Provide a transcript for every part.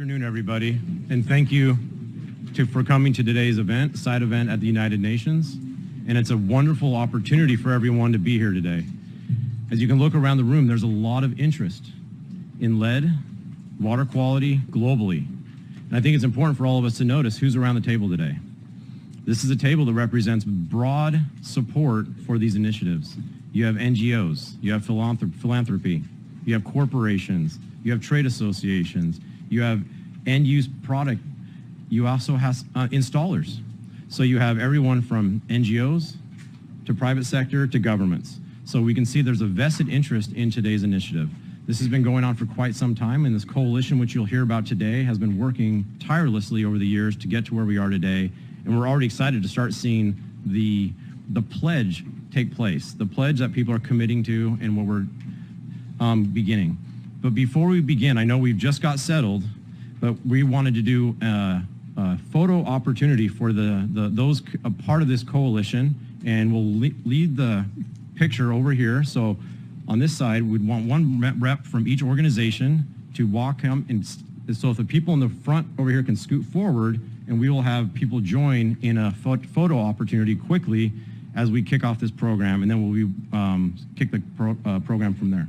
afternoon, everybody, and thank you for coming to today's event, side event at the United Nations. And it's a wonderful opportunity for everyone to be here today. As you can look around the room, there's a lot of interest in lead, water quality globally. And I think it's important for all of us to notice who's around the table today. This is a table that represents broad support for these initiatives. You have NGOs, you have philanthropy, you have corporations, you have trade associations, you have end-use product, you also have installers. So you have everyone from NGOs to private sector to governments. So we can see there's a vested interest in today's initiative. This has been going on for quite some time, and this coalition, which you'll hear about today, has been working tirelessly over the years to get to where we are today. And we're already excited to start seeing the pledge take place, the pledge that people are committing to and what we're beginning. But before we begin, I know we've just got settled, but we wanted to do a photo opportunity for those a part of this coalition, and we'll lead the picture over here. So on this side, we'd want one rep from each organization to walk him, and so if the people in the front over here can scoot forward, and we will have people join in a photo opportunity quickly as we kick off this program, and then we'll kick the program from there.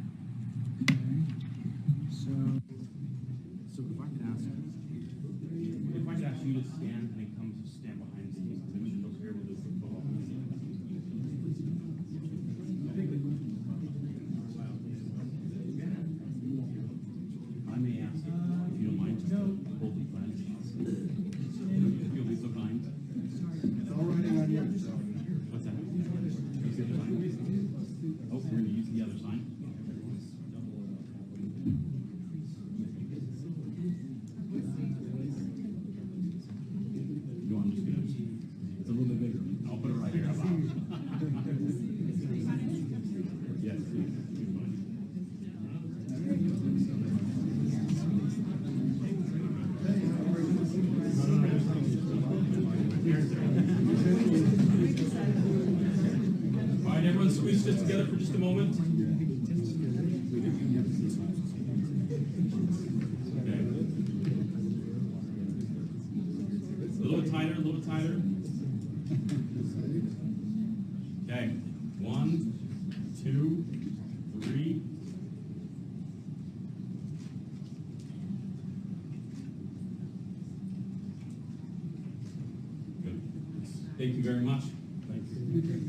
Thank you very much. Thank you.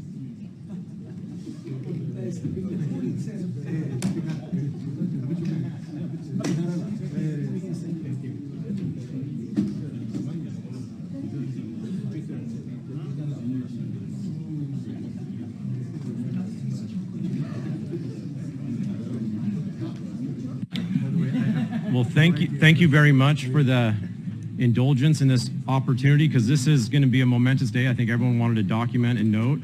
Well, thank you very much for the indulgence in this opportunity, because this is going to be a momentous day. I think everyone wanted to document and note,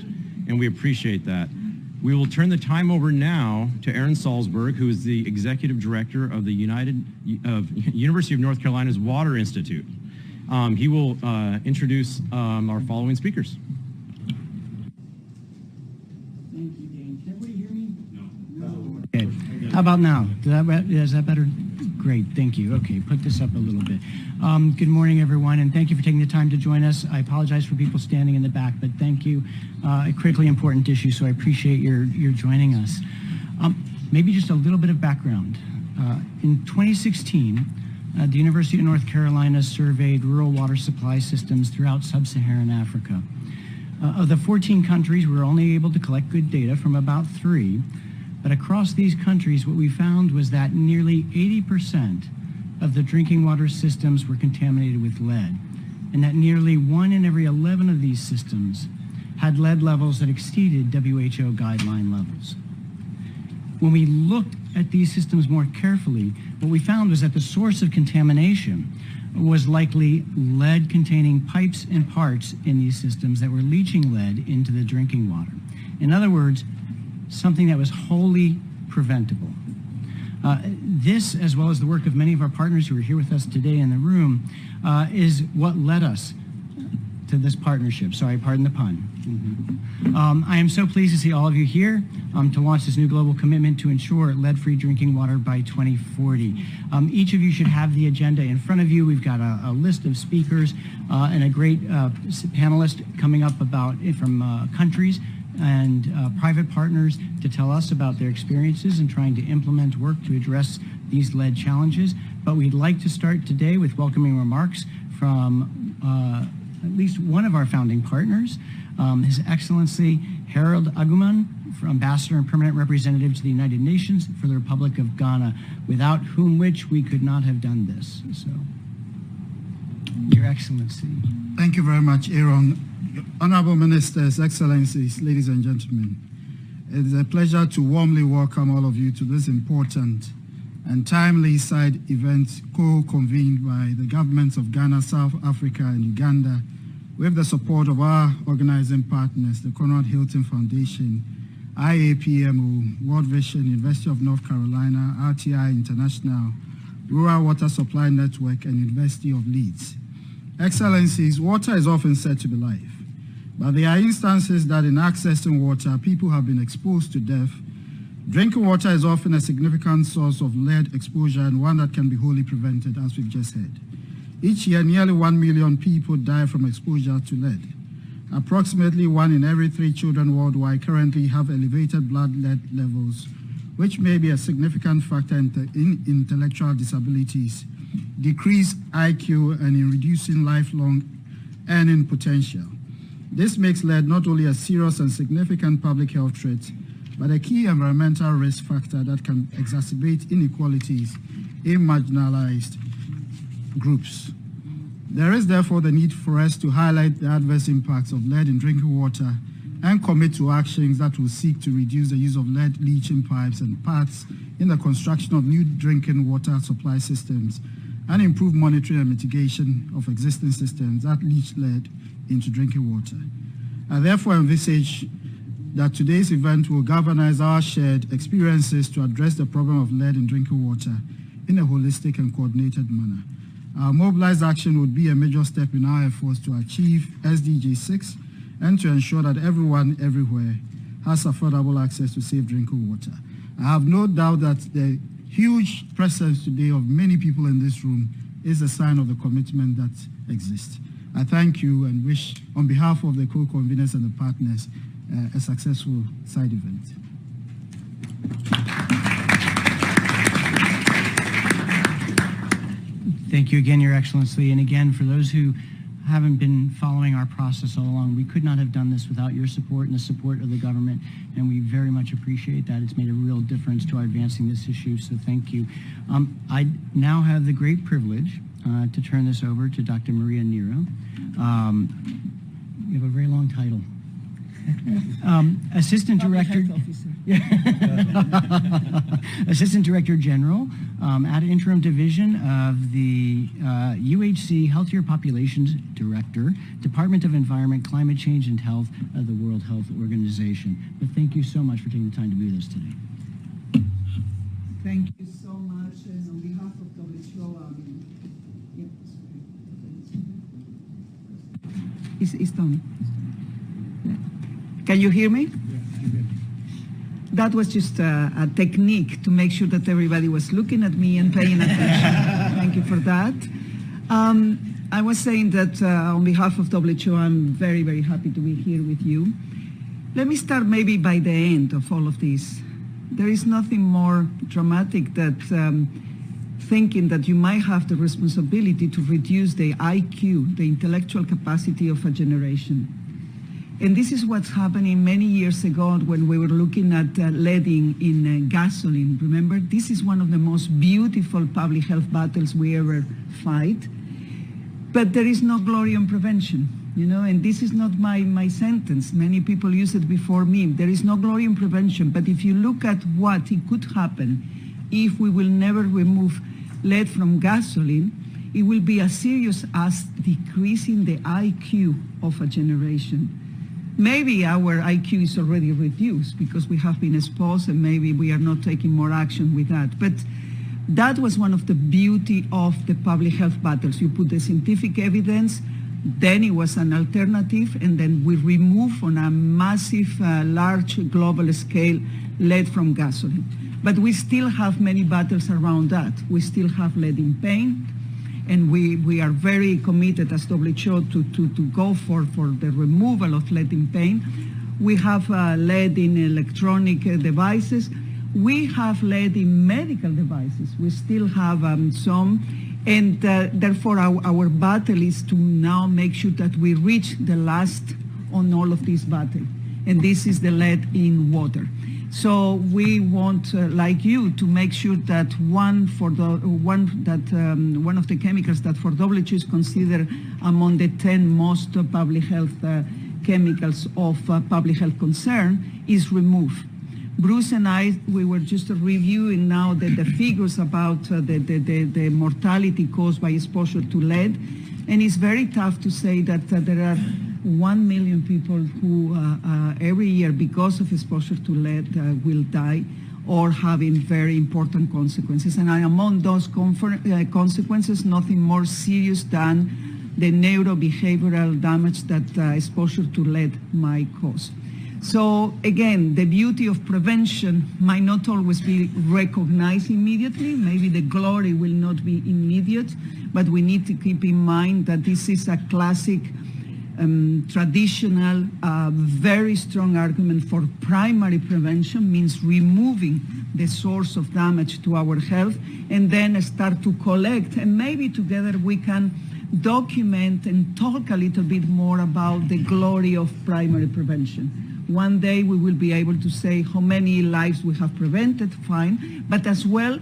and we appreciate that. We will turn the time over now to Aaron Salzberg, who is the Executive Director of the University of North Carolina's Water Institute. He will introduce our following speakers. Thank you, Dain. Can everybody hear me? No. Okay. How about now? Is that better? Great, thank you. Okay, put this up a little bit. Good morning, everyone, and thank you for taking the time to join us. I apologize for people standing in the back, but thank you. A critically important issue, so I appreciate your joining us. Maybe just a little bit of background. In 2016, the University of North Carolina surveyed rural water supply systems throughout sub-Saharan Africa. Of the 14 countries, we were only able to collect good data from about 3. But across these countries, what we found was that nearly 80% of the drinking water systems were contaminated with lead, and that nearly 1 in every 11 of these systems had lead levels that exceeded WHO guideline levels. When we looked at these systems more carefully, what we found was that the source of contamination was likely lead-containing pipes and parts in these systems that were leaching lead into the drinking water. In other words, something that was wholly preventable. This, as well as the work of many of our partners who are here with us today in the room, is what led us this partnership. Sorry, pardon the pun. I am so pleased to see all of you here to launch this new global commitment to ensure lead-free drinking water by 2040. Each of you should have the agenda in front of you. We've got a list of speakers and a great panelist coming up from countries and private partners to tell us about their experiences in trying to implement work to address these lead challenges. But we'd like to start today with welcoming remarks from at least one of our founding partners, His Excellency Harold Agyeman, Ambassador and Permanent Representative to the United Nations for the Republic of Ghana, without whom which we could not have done this. So, Your Excellency. Thank you very much, Aaron. Honorable Ministers, Excellencies, ladies and gentlemen, it is a pleasure to warmly welcome all of you to this important and timely side event co-convened by the governments of Ghana, South Africa, and Uganda with the support of our organizing partners, the Conrad Hilton Foundation, IAPMO, World Vision, University of North Carolina, RTI International, Rural Water Supply Network, and University of Leeds. Excellencies, water is often said to be life, but there are instances that in accessing water, people have been exposed to death. Drinking water is often a significant source of lead exposure and one that can be wholly prevented, as we've just heard. Each year, nearly 1 million people die from exposure to lead. Approximately 1 in every 3 children worldwide currently have elevated blood lead levels, which may be a significant factor in intellectual disabilities, decreased IQ, and in reducing lifelong earning potential. This makes lead not only a serious and significant public health threat, but a key environmental risk factor that can exacerbate inequalities in marginalized groups. There is therefore the need for us to highlight the adverse impacts of lead in drinking water and commit to actions that will seek to reduce the use of lead leaching pipes and paths in the construction of new drinking water supply systems and improve monitoring and mitigation of existing systems that leach lead into drinking water. I therefore envisage that today's event will galvanize our shared experiences to address the problem of lead in drinking water in a holistic and coordinated manner. Our mobilized action would be a major step in our efforts to achieve SDG 6 and to ensure that everyone, everywhere, has affordable access to safe drinking water. I have no doubt that the huge presence today of many people in this room is a sign of the commitment that exists. I thank you and wish, on behalf of the co-conveners and the partners, a successful side event. Thank you again, Your Excellency. And again, for those who haven't been following our process all along, we could not have done this without your support and the support of the government, and we very much appreciate that. It's made a real difference to our advancing this issue, so thank you. I now have the great privilege to turn this over to Dr. Maria Neira. You have a very long title. Assistant Director, Assistant Director General at Interim Division of the UHC Healthier Populations Director, Department of Environment, Climate Change and Health of the World Health Organization. But thank you so much for taking the time to be with us today. Thank you so much, and on behalf of WHO, it's done. Can you hear me? That was just a technique to make sure that everybody was looking at me and paying attention. Thank you for that. I was saying that on behalf of WHO, I'm very, very happy to be here with you. Let me start maybe by the end of all of this. There is nothing more dramatic than thinking that you might have the responsibility to reduce the IQ, the intellectual capacity of a generation. And this is what's happening many years ago when we were looking at leading in gasoline. Remember, this is one of the most beautiful public health battles we ever fight. But there is no glory in prevention, you know, and this is not my sentence. Many people use it before me. There is no glory in prevention. But if you look at what it could happen if we will never remove lead from gasoline, it will be as serious as decreasing the IQ of a generation. Maybe our IQ is already reduced because we have been exposed and maybe we are not taking more action with that. But that was one of the beauty of the public health battles. You put the scientific evidence Then it was an alternative, and then we removed on a massive, large global scale lead from gasoline. But we still have many battles around that. We still have lead in paint, and we are very committed as WHO to go for the removal of lead in paint. We have lead in electronic devices. We have lead in medical devices. We still have some. And therefore, our battle is to now make sure that we reach the last on all of these battles. And this is the lead in water. So we want, like you, to make sure that one of the chemicals that for WHO is considered among the 10 most public health chemicals of public health concern is removed. Bruce and I, we were just reviewing now the figures about the mortality caused by exposure to lead, and it's very tough to say that there are 1 million people who every year, because of exposure to lead, will die or having very important consequences. And among those consequences, nothing more serious than the neurobehavioral damage that exposure to lead might cause. So again, the beauty of prevention might not always be recognized immediately. Maybe the glory will not be immediate, but we need to keep in mind that this is a classic, traditional, very strong argument for primary prevention, means removing the source of damage to our health, and then start to collect, and maybe together we can document and talk a little bit more about the glory of primary prevention. One day we will be able to say how many lives we have prevented, fine, but as well,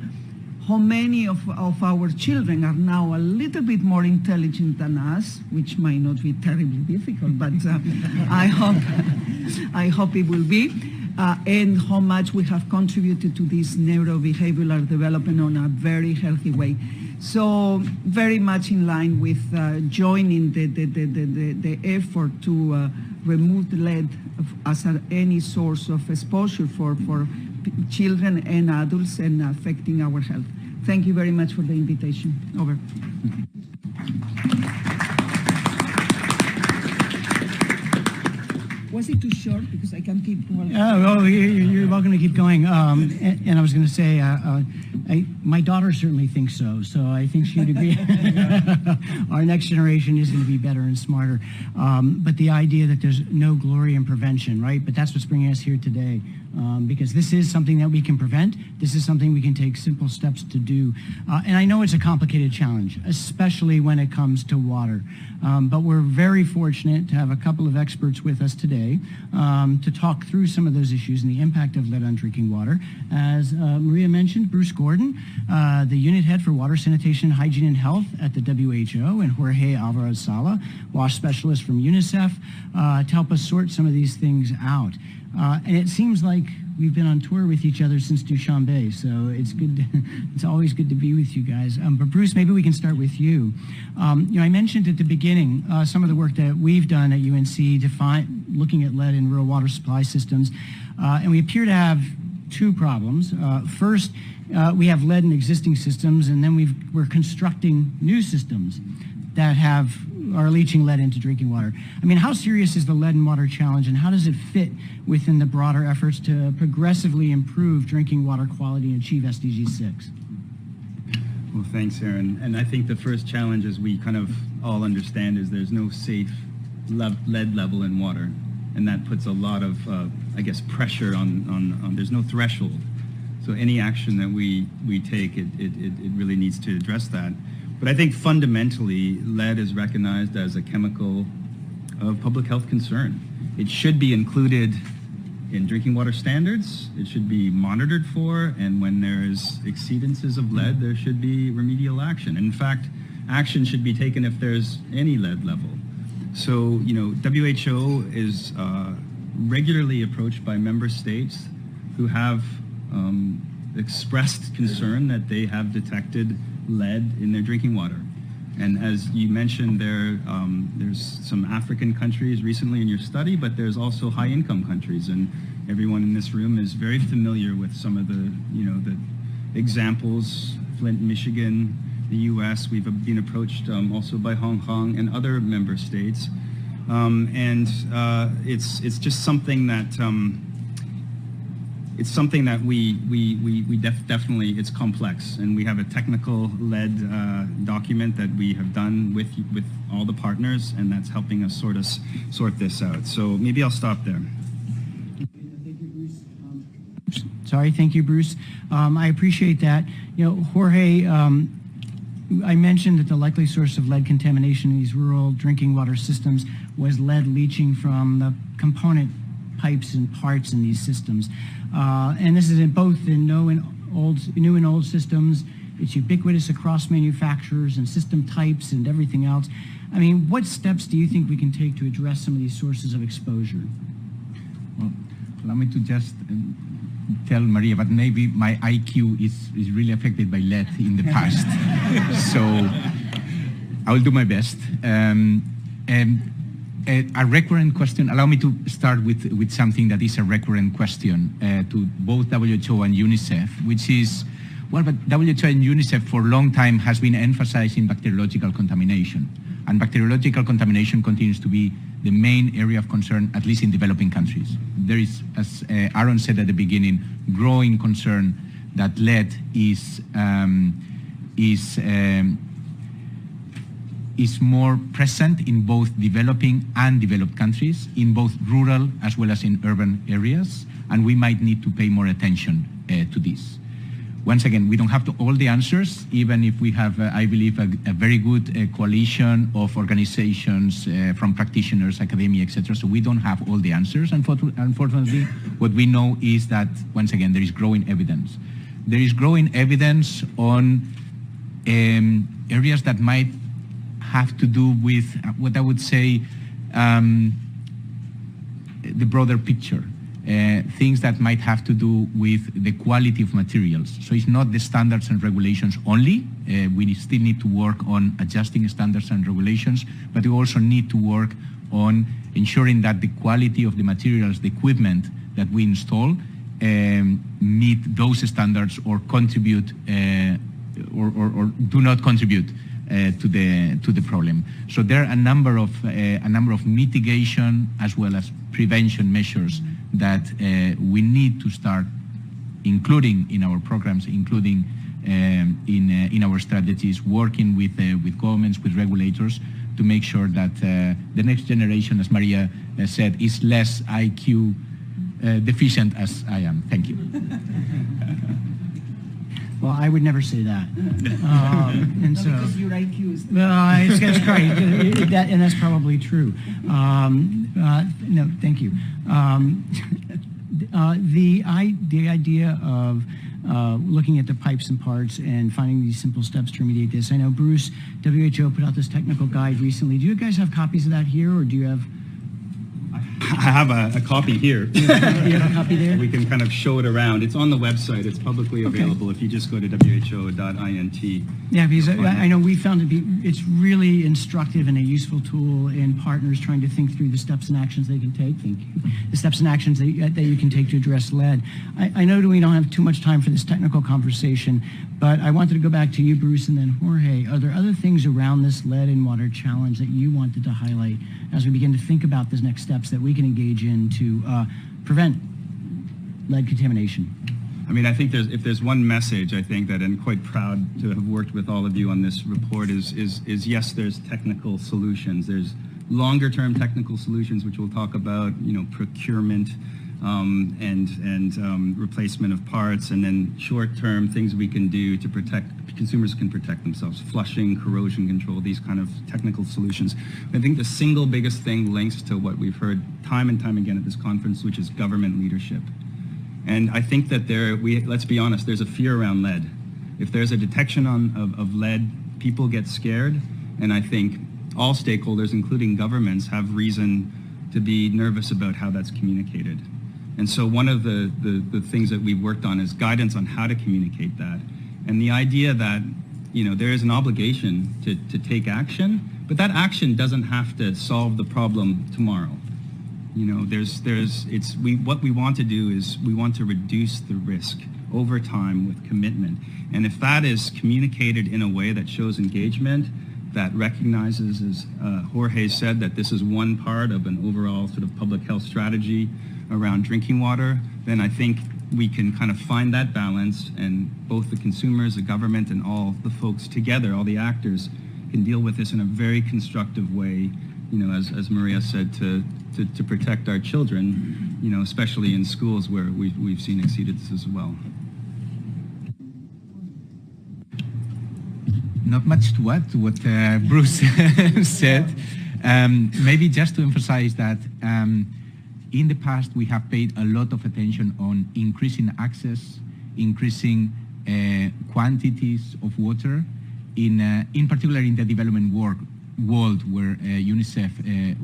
how many of our children are now a little bit more intelligent than us, which might not be terribly difficult, but I hope it will be, and how much we have contributed to this neurobehavioral development on a very healthy way. So very much in line with joining the effort to remove the lead as any source of exposure for children and adults and affecting our health. Thank you very much for the invitation. Over. Was it too short? Because I can keep going. Oh, you're welcome to keep going. And I was going to say, my daughter certainly thinks so. So I think she'd agree. Our next generation is going to be better and smarter. But the idea that there's no glory in prevention, right? But that's what's bringing us here today. Because this is something that we can prevent. This is something we can take simple steps to do. And I know it's a complicated challenge, especially when it comes to water. But we're very fortunate to have a couple of experts with us today to talk through some of those issues and the impact of lead on drinking water. As Maria mentioned, Bruce Gordon, the unit head for water sanitation, hygiene, and health at the WHO, and Jorge Alvarez-Sala, WASH specialist from UNICEF, to help us sort some of these things out. And it seems like we've been on tour with each other since Dushanbe, so it's good. It's always good to be with you guys. But Bruce, maybe we can start with you. I mentioned at the beginning some of the work that we've done at UNC looking at lead in rural water supply systems, and we appear to have two problems. First, we have lead in existing systems, and then we're constructing new systems that are leaching lead into drinking water. I mean, how serious is the lead in water challenge, and how does it fit within the broader efforts to progressively improve drinking water quality and achieve SDG 6? Well, thanks, Aaron. And I think the first challenge, as we kind of all understand, is there's no safe lead level in water. And that puts a lot of, pressure on there's no threshold. So any action that we take, it really needs to address that. But I think fundamentally, lead is recognized as a chemical of public health concern. It should be included in drinking water standards. It should be monitored for, and when there's exceedances of lead, there should be remedial action. In fact, action should be taken if there's any lead level. So, WHO is regularly approached by member states who have expressed concern that they have detected lead in their drinking water. And as you mentioned, there's some African countries recently in your study, but there's also high-income countries, and everyone in this room is very familiar with some of the examples: Flint, Michigan, the U.S. We've been approached also by Hong Kong and other member states. It's just something that we definitely, it's complex, and we have a technical led document that we have done with all the partners, and that's helping us sort this out. So maybe I'll stop there. Sorry, thank you, Bruce. I appreciate that. Jorge, I mentioned that the likely source of lead contamination in these rural drinking water systems was lead leaching from the component pipes and parts in these systems. And this is in both in new and old systems. It's ubiquitous across manufacturers and system types and everything else. I mean, what steps do you think we can take to address some of these sources of exposure? Well, allow me to just tell Maria, but maybe my IQ is really affected by lead in the past. So I will do my best. A recurrent question, allow me to start with something that is a recurrent question to both WHO and UNICEF, which is, well, but WHO and UNICEF for a long time has been emphasizing bacteriological contamination. And bacteriological contamination continues to be the main area of concern, at least in developing countries. There is, as Aaron said at the beginning, growing concern that lead is more present in both developing and developed countries, in both rural as well as in urban areas, and we might need to pay more attention to this. Once again, we don't have all the answers, even if we have, I believe, a very good coalition of organizations from practitioners, academia, etc. So we don't have all the answers, unfortunately. What we know is that, once again, there is growing evidence. There is growing evidence on areas that might have to do with what I would say the broader picture. Things that might have to do with the quality of materials. So it's not the standards and regulations only. We still need to work on adjusting standards and regulations, but we also need to work on ensuring that the quality of the materials, the equipment that we install, meet those standards or contribute or do not contribute to the problem. So there are a number of mitigation as well as prevention measures that we need to start including in our programs, including in our strategies, working with governments, with regulators, to make sure that the next generation, as Maria said, is less IQ deficient as I am. Thank you. Well, I would never say that. And so, because your IQ is... that's right, and that's probably true. No, thank you. The idea of looking at the pipes and parts and finding these simple steps to remediate this. I know Bruce, WHO put out this technical guide recently. Do you guys have copies of that here, or do you have? I have a copy here. Do you have a copy there? We can kind of show it around. It's on the website. It's publicly available. If you just go to who.int. Yeah, because I know we found it's really instructive and a useful tool in partners trying to think through the steps and actions they can take. Thank you. The steps and actions that you can take to address lead. I know that we don't have too much time for this technical conversation, but I wanted to go back to you, Bruce, and then Jorge. Are there other things around this lead and water challenge that you wanted to highlight as we begin to think about the next steps that we can engage in to prevent lead contamination? I mean, I think if there's one message, I think that I'm quite proud to have worked with all of you on this report is yes, there's technical solutions. There's longer term technical solutions, which we'll talk about, procurement and replacement of parts, and then short term things we can do to consumers can protect themselves, flushing, corrosion control, these kind of technical solutions. I think the single biggest thing links to what we've heard time and time again at this conference, which is government leadership. And I think that let's be honest, there's a fear around lead. If there's a detection of lead, people get scared, and I think all stakeholders, including governments, have reason to be nervous about how that's communicated. And so one of the things that we've worked on is guidance on how to communicate that. And the idea that, there is an obligation to take action, but that action doesn't have to solve the problem tomorrow. What we want to do is we want to reduce the risk over time with commitment. And if that is communicated in a way that shows engagement, that recognizes, as Jorge said, that this is one part of an overall sort of public health strategy around drinking water, then I think we can kind of find that balance, and both the consumers, the government, and all the folks together, all the actors, can deal with this in a very constructive way, you know, as Maria said, to protect our children, you know, especially in schools where we've seen exceedance as well. Not much to add to what Bruce said. Maybe just to emphasize that in the past we have paid a lot of attention on increasing access, increasing quantities of water, in particular in the development world where UNICEF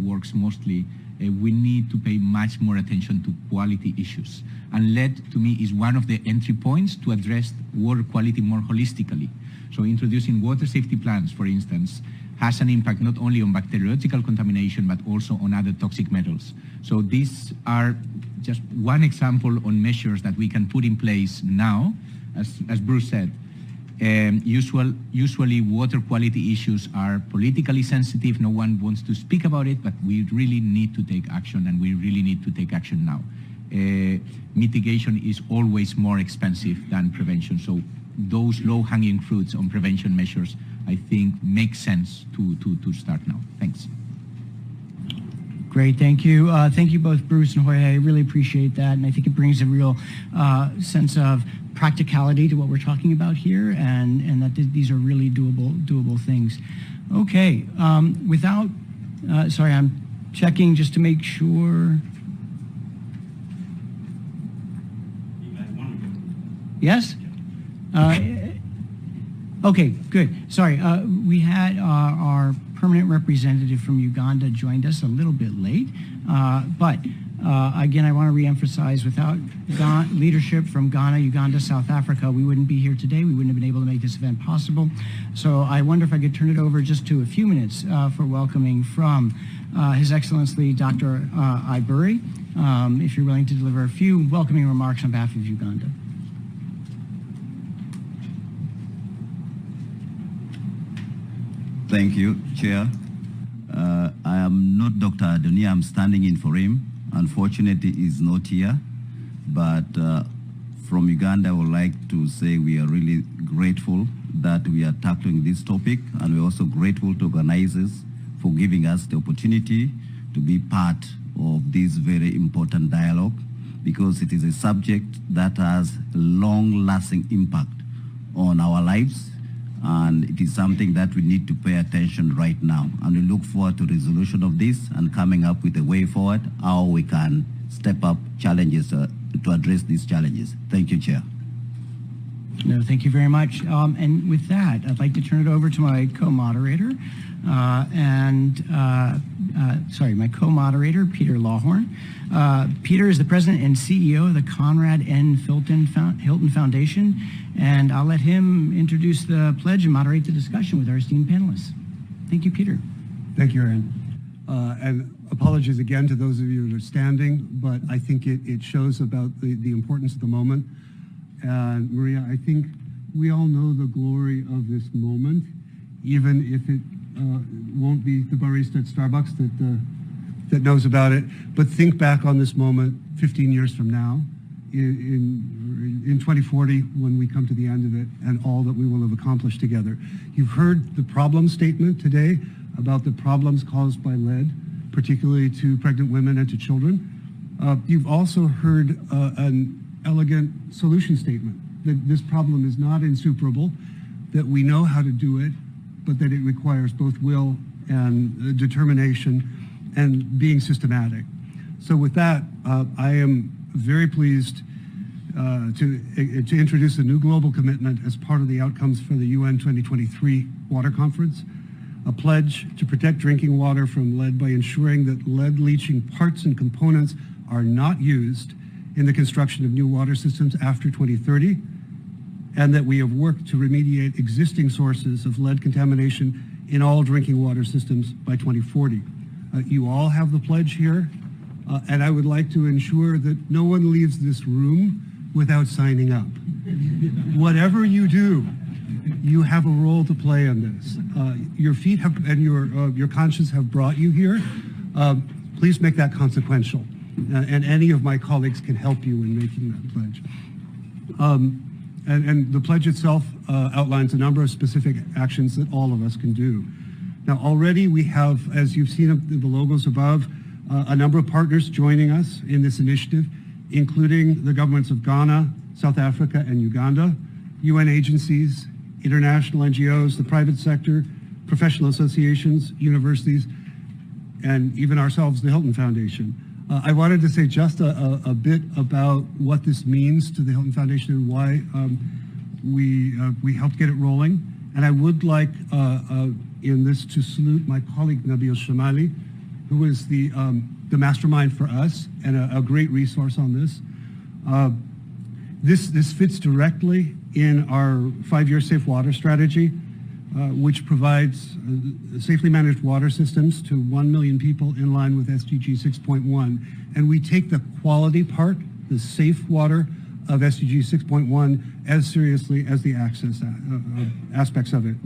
works mostly. We need to pay much more attention to quality issues. And lead, to me, is one of the entry points to address water quality more holistically. So introducing water safety plans, for instance, has an impact not only on bacteriological contamination, but also on other toxic metals. So these are just one example on measures that we can put in place now. As Bruce said, usually water quality issues are politically sensitive. No one wants to speak about it, but we really need to take action, and we really need to take action now. Mitigation is always more expensive than prevention. So those low-hanging fruits on prevention measures, I think, make sense to start now. Thanks. Great, thank you. Thank you both, Bruce and Jorge. I really appreciate that, and I think it brings a real sense of practicality to what we're talking about here, and that these are really doable things. Okay, sorry, I'm checking just to make sure. Yes? Okay, good. Sorry, we had our permanent representative from Uganda joined us a little bit late, but again, I want to reemphasize, without leadership from Ghana, Uganda, South Africa, we wouldn't be here today. We wouldn't have been able to make this event possible. So I wonder if I could turn it over just to a few minutes for welcoming from His Excellency Dr. Iburi, if you're willing to deliver a few welcoming remarks on behalf of Uganda. Thank you, Chair. I am not Dr. Adoni. I'm standing in for him. Unfortunately, he's not here. But from Uganda, I would like to say we are really grateful that we are tackling this topic, and we're also grateful to organizers for giving us the opportunity to be part of this very important dialogue, because it is a subject that has a long-lasting impact on our lives, and it is something that we need to pay attention right now. And we look forward to resolution of this and coming up with a way forward, how we can step up challenges to address these challenges. Thank you, Chair. No, thank you very much. And with that, I'd like to turn it over to my co-moderator, my co-moderator, Peter Laugharn. Peter is the president and CEO of the Conrad N. Hilton Foundation, and I'll let him introduce the pledge and moderate the discussion with our esteemed panelists. Thank you, Peter. Thank you, Aaron. And apologies again to those of you that are standing, but I think it shows about the importance of the moment. And Maria, I think we all know the glory of this moment, even if it won't be the barista at Starbucks that knows about it. But think back on this moment 15 years from now, in 2040, when we come to the end of it, and all that we will have accomplished together. You've heard the problem statement today about the problems caused by lead, particularly to pregnant women and to children. You've also heard an elegant solution statement, that this problem is not insuperable, that we know how to do it, but that it requires both will and determination and being systematic. So with that, I am very pleased to introduce a new global commitment as part of the outcomes for the UN 2023 Water Conference, a pledge to protect drinking water from lead by ensuring that lead leaching parts and components are not used in the construction of new water systems after 2030, and that we have worked to remediate existing sources of lead contamination in all drinking water systems by 2040. You all have the pledge here, and I would like to ensure that no one leaves this room without signing up. whatever you do, you have a role to play in this. Your feet have, and your conscience have brought you here. Please make that consequential. And any of my colleagues can help you in making that pledge. And the pledge itself outlines a number of specific actions that all of us can do. Now, already we have, as you've seen the logos above, a number of partners joining us in this initiative, including the governments of Ghana, South Africa, and Uganda, UN agencies, international NGOs, the private sector, professional associations, universities, and even ourselves, the Hilton Foundation. I wanted to say just a bit about what this means to the Hilton Foundation and why we helped get it rolling. And I would like in this to salute my colleague Nabil Shamali, who is the mastermind for us and a great resource on this. This fits directly in our 5-year safe water strategy, which provides safely managed water systems to 1 million people in line with SDG 6.1. And we take the quality part, the safe water of SDG 6.1 as seriously as the access aspects of it.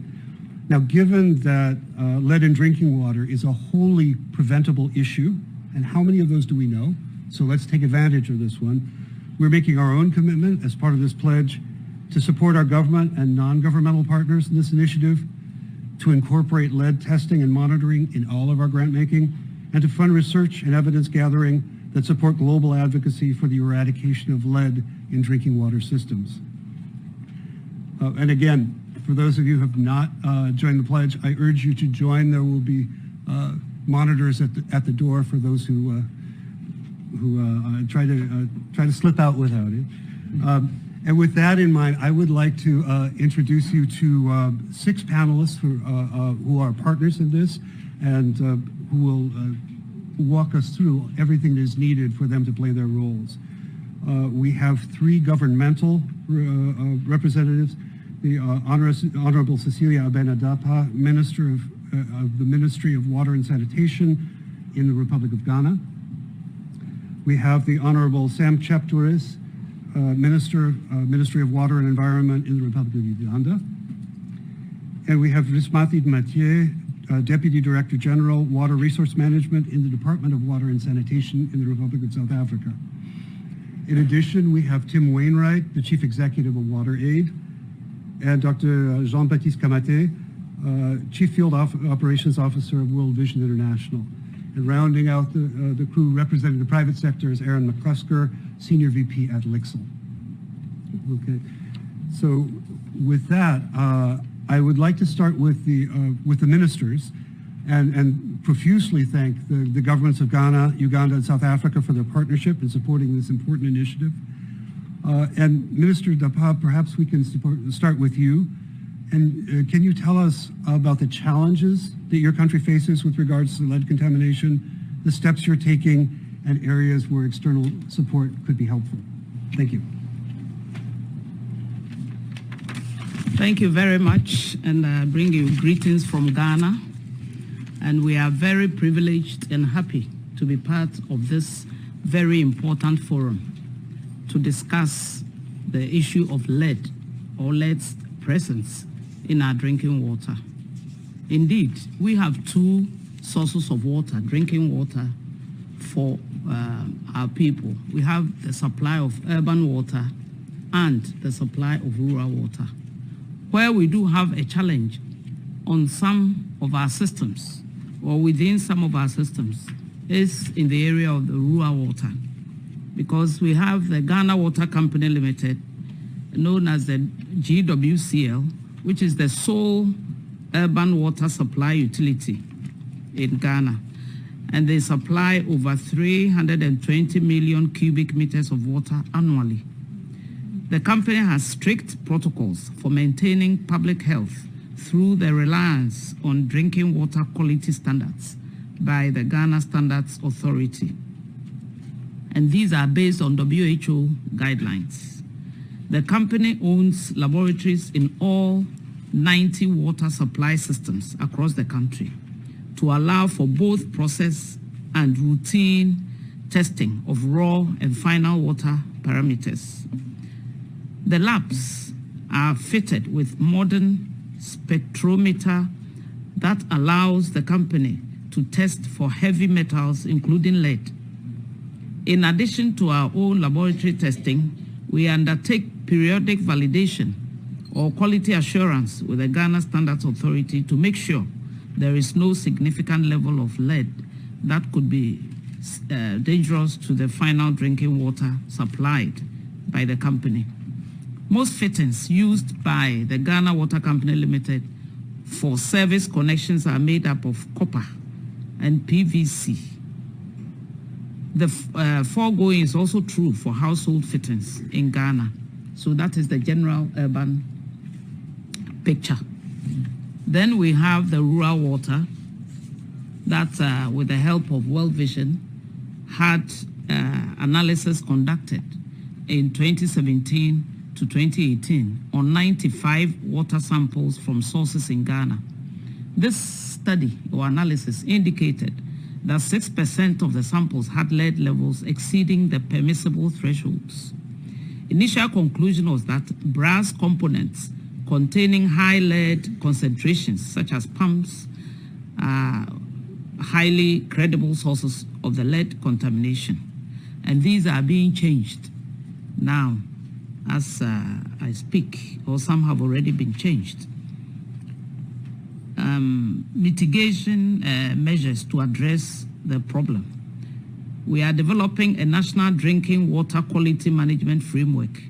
Now, given that lead in drinking water is a wholly preventable issue, and how many of those do we know? So let's take advantage of this one. We're making our own commitment as part of this pledge to support our government and non-governmental partners in this initiative, to incorporate lead testing and monitoring in all of our grant making, and to fund research and evidence gathering that support global advocacy for the eradication of lead in drinking water systems. And again, for those of you who have not joined the pledge, I urge you to join. There will be monitors at the door for those who try to slip out without it. And with that in mind, I would like to introduce you to 6 panelists who are partners in this and who will walk us through everything that is needed for them to play their roles. We have 3 governmental representatives, the Honorable Cecilia Abena Dapaah, Minister of the Ministry of Water and Sanitation in the Republic of Ghana. We have the Honorable Sam Cheptoris, Ministry of Water and Environment in the Republic of Uganda. And we have Rismati Mathieu, Deputy Director General, Water Resource Management in the Department of Water and Sanitation in the Republic of South Africa. In addition, we have Tim Wainwright, the Chief Executive of WaterAid, and Dr. Jean-Baptiste Kamate, Chief Field Operations Officer of World Vision International. And rounding out the crew representing the private sector is Aaron McClusker, Senior VP at Lixil. Okay, so with that, I would like to start with the ministers and profusely thank the governments of Ghana, Uganda, and South Africa for their partnership in supporting this important initiative. And Minister Dapaah, perhaps we can start with you. And can you tell us about the challenges that your country faces with regards to lead contamination, the steps you're taking, and areas where external support could be helpful? Thank you. Thank you very much, and I bring you greetings from Ghana. And we are very privileged and happy to be part of this very important forum to discuss the issue of lead or lead's presence in our drinking water. Indeed, we have 2 sources of water, drinking water, for our people. We have the supply of urban water and the supply of rural water. Where we do have a challenge on some of our systems, or within some of our systems, is in the area of the rural water. Because we have the Ghana Water Company Limited, known as the GWCL, which is the sole urban water supply utility in Ghana. And they supply over 320 million cubic meters of water annually. The company has strict protocols for maintaining public health through the reliance on drinking water quality standards by the Ghana Standards Authority. And these are based on WHO guidelines. The company owns laboratories in all 90 water supply systems across the country to allow for both process and routine testing of raw and final water parameters. The labs are fitted with modern spectrometer that allows the company to test for heavy metals, including lead. In addition to our own laboratory testing, we undertake periodic validation or quality assurance with the Ghana Standards Authority to make sure there is no significant level of lead that could be dangerous to the final drinking water supplied by the company. Most fittings used by the Ghana Water Company Limited for service connections are made up of copper and PVC. The foregoing is also true for household fittings in Ghana. So that is the general urban picture. Then we have the rural water that, with the help of World Vision, had analysis conducted in 2017 to 2018 on 95 water samples from sources in Ghana. This study or analysis indicated that 6% of the samples had lead levels exceeding the permissible thresholds. Initial conclusion was that brass components containing high lead concentrations, such as pumps, are highly credible sources of the lead contamination. And these are being changed now as I speak, or some have already been changed. Mitigation measures to address the problem. We are developing a national drinking water quality management framework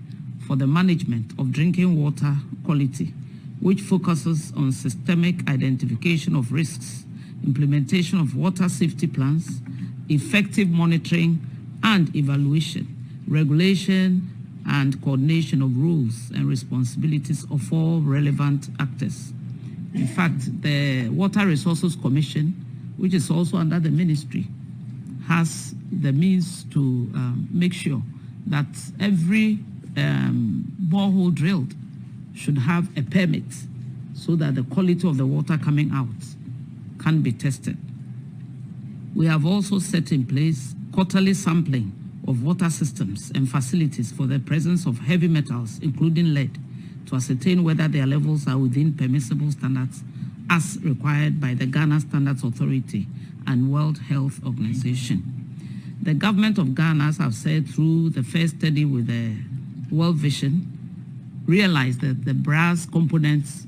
for the management of drinking water quality, which focuses on systemic identification of risks, implementation of water safety plans, effective monitoring and evaluation, regulation and coordination of rules and responsibilities of all relevant actors. In fact, the Water Resources Commission, which is also under the ministry, has the means to make sure that every borehole drilled should have a permit so that the quality of the water coming out can be tested. We have also set in place quarterly sampling of water systems and facilities for the presence of heavy metals, including lead, to ascertain whether their levels are within permissible standards as required by the Ghana Standards Authority and World Health Organization. The government of Ghana, as I've said, through the first study with the World Vision, realized that the brass components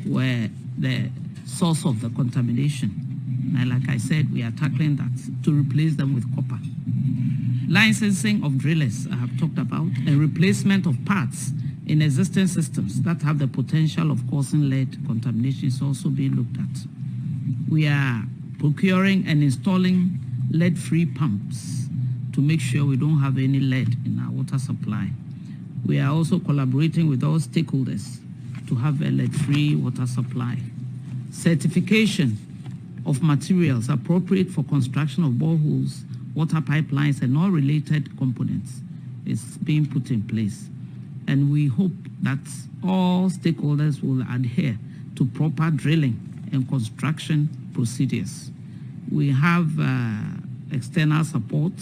were the source of the contamination. And like I said, we are tackling that to replace them with copper. Licensing of drillers, I have talked about, and replacement of parts in existing systems that have the potential of causing lead contamination is also being looked at. We are procuring and installing lead-free pumps to make sure we don't have any lead in our water supply. We are also collaborating with all stakeholders to have a lead-free water supply. Certification of materials appropriate for construction of boreholes, water pipelines, and all related components is being put in place. And we hope that all stakeholders will adhere to proper drilling and construction procedures. We have external support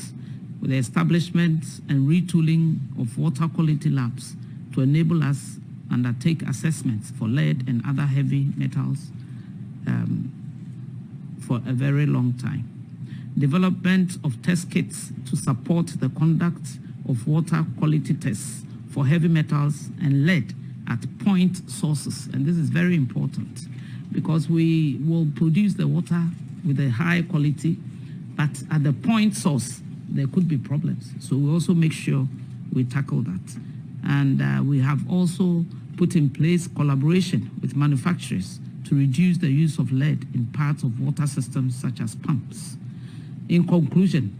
with the establishment and retooling of water quality labs to enable us undertake assessments for lead and other heavy metals for a very long time. Development of test kits to support the conduct of water quality tests for heavy metals and lead at point sources. And this is very important because we will produce the water with a high quality, but at the point source, there could be problems. So we also make sure we tackle that. And we have also put in place collaboration with manufacturers to reduce the use of lead in parts of water systems such as pumps. In conclusion,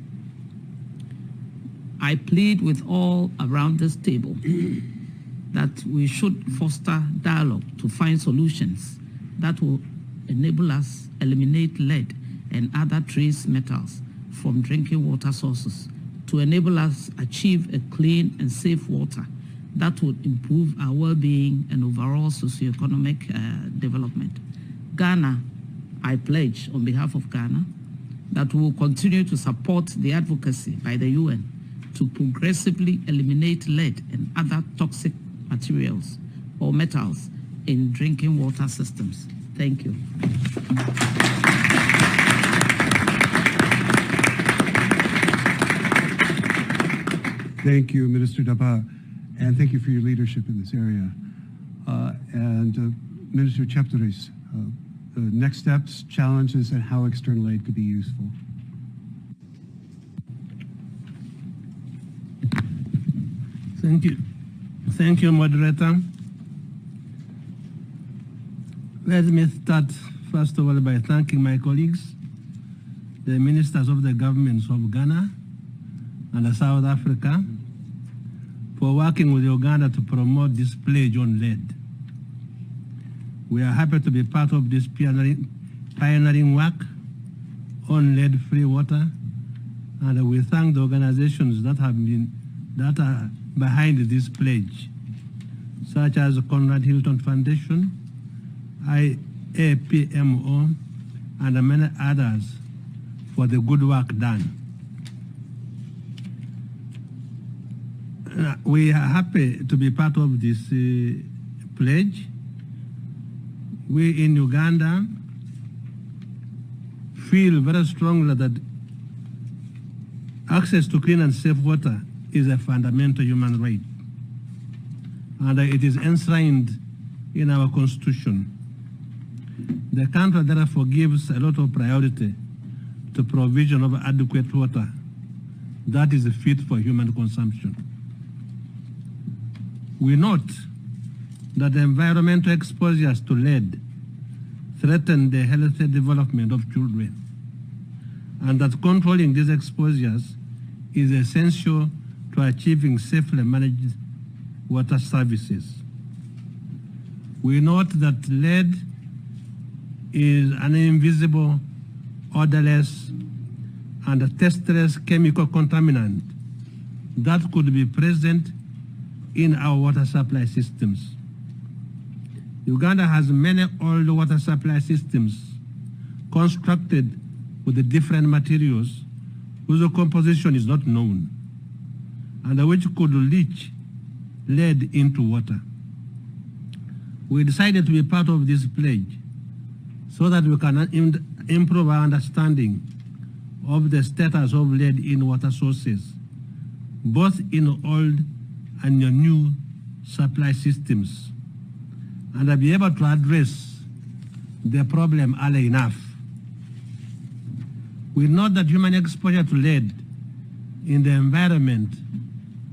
I plead with all around this table that we should foster dialogue to find solutions that will enable us eliminate lead and other trace metals from drinking water sources to enable us achieve a clean and safe water that would improve our well-being and overall socioeconomic development. Ghana, I pledge on behalf of Ghana that we will continue to support the advocacy by the UN to progressively eliminate lead and other toxic materials or metals in drinking water systems. Thank you. Thank you, Minister Dapaah, and thank you for your leadership in this area. Minister Cheptoris, next steps, challenges, and how external aid could be useful. Thank you. Thank you, moderator. Let me start, first of all, by thanking my colleagues, the ministers of the governments of Ghana and South Africa, for working with Uganda to promote this pledge on lead. We are happy to be part of this pioneering work on lead-free water, and we thank the organizations that are behind this pledge, such as Conrad Hilton Foundation, IAPMO, and many others for the good work done. We are happy to be part of this pledge. We in Uganda feel very strongly that access to clean and safe water is a fundamental human right, and it is enshrined in our constitution. The country therefore gives a lot of priority to provision of adequate water that is fit for human consumption. We note that the environmental exposures to lead threaten the healthy development of children, and that controlling these exposures is essential to achieving safely managed water services. We note that lead is an invisible, odorless, and tasteless chemical contaminant that could be present in our water supply systems. Uganda has many old water supply systems constructed with the different materials whose composition is not known, and which could leach lead into water. We decided to be part of this pledge so that we can improve our understanding of the status of lead in water sources, both in old and new supply systems, and be able to address the problem early enough. We know that human exposure to lead in the environment,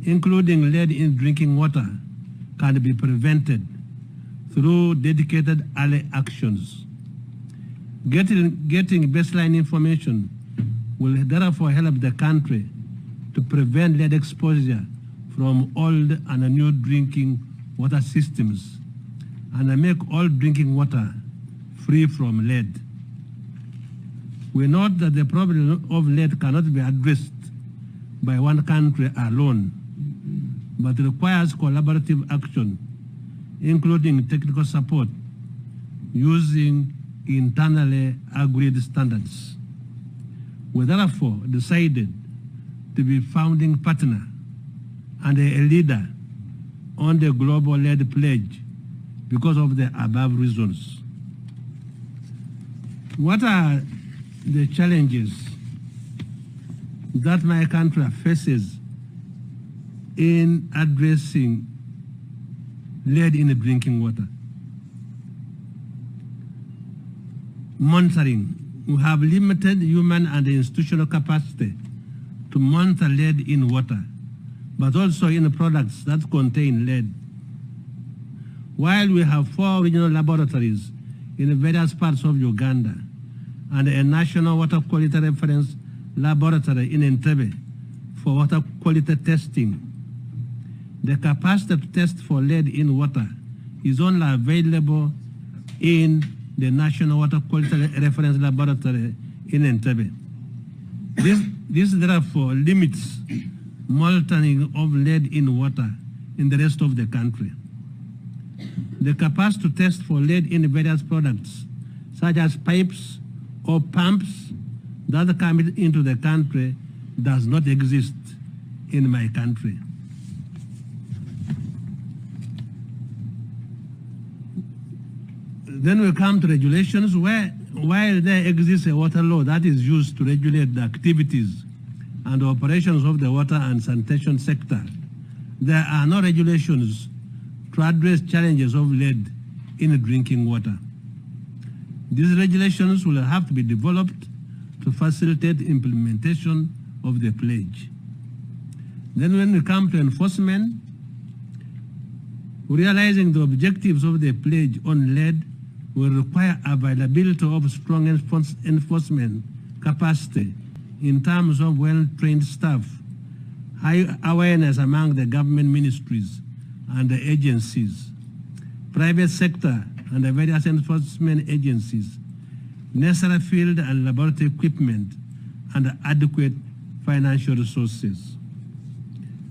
including lead in drinking water, can be prevented through dedicated early actions. Getting baseline information will therefore help the country to prevent lead exposure from old and new drinking water systems, and make all drinking water free from lead. We note that the problem of lead cannot be addressed by one country alone, but requires collaborative action, including technical support, using internally agreed standards. We therefore decided to be founding partner and a leader on the global lead pledge because of the above reasons. What are the challenges that my country faces in addressing lead in the drinking water? Monitoring. We have limited human and institutional capacity to monitor lead in water, but also in products that contain lead. While we have 4 regional laboratories in various parts of Uganda and a national water quality reference laboratory in Entebbe for water quality testing, the capacity to test for lead in water is only available in the National Water Quality Reference Laboratory in Entebbe. This therefore limits monitoring of lead in water in the rest of the country. The capacity to test for lead in various products, such as pipes or pumps that come into the country, does not exist in my country. Then we come to regulations where, while there exists a water law that is used to regulate the activities and operations of the water and sanitation sector, there are no regulations to address challenges of lead in drinking water. These regulations will have to be developed to facilitate implementation of the pledge. Then when we come to enforcement, realizing the objectives of the pledge on lead will require availability of strong enforcement capacity in terms of well-trained staff, high awareness among the government ministries and the agencies, private sector and the various enforcement agencies, necessary field and laboratory equipment, and adequate financial resources.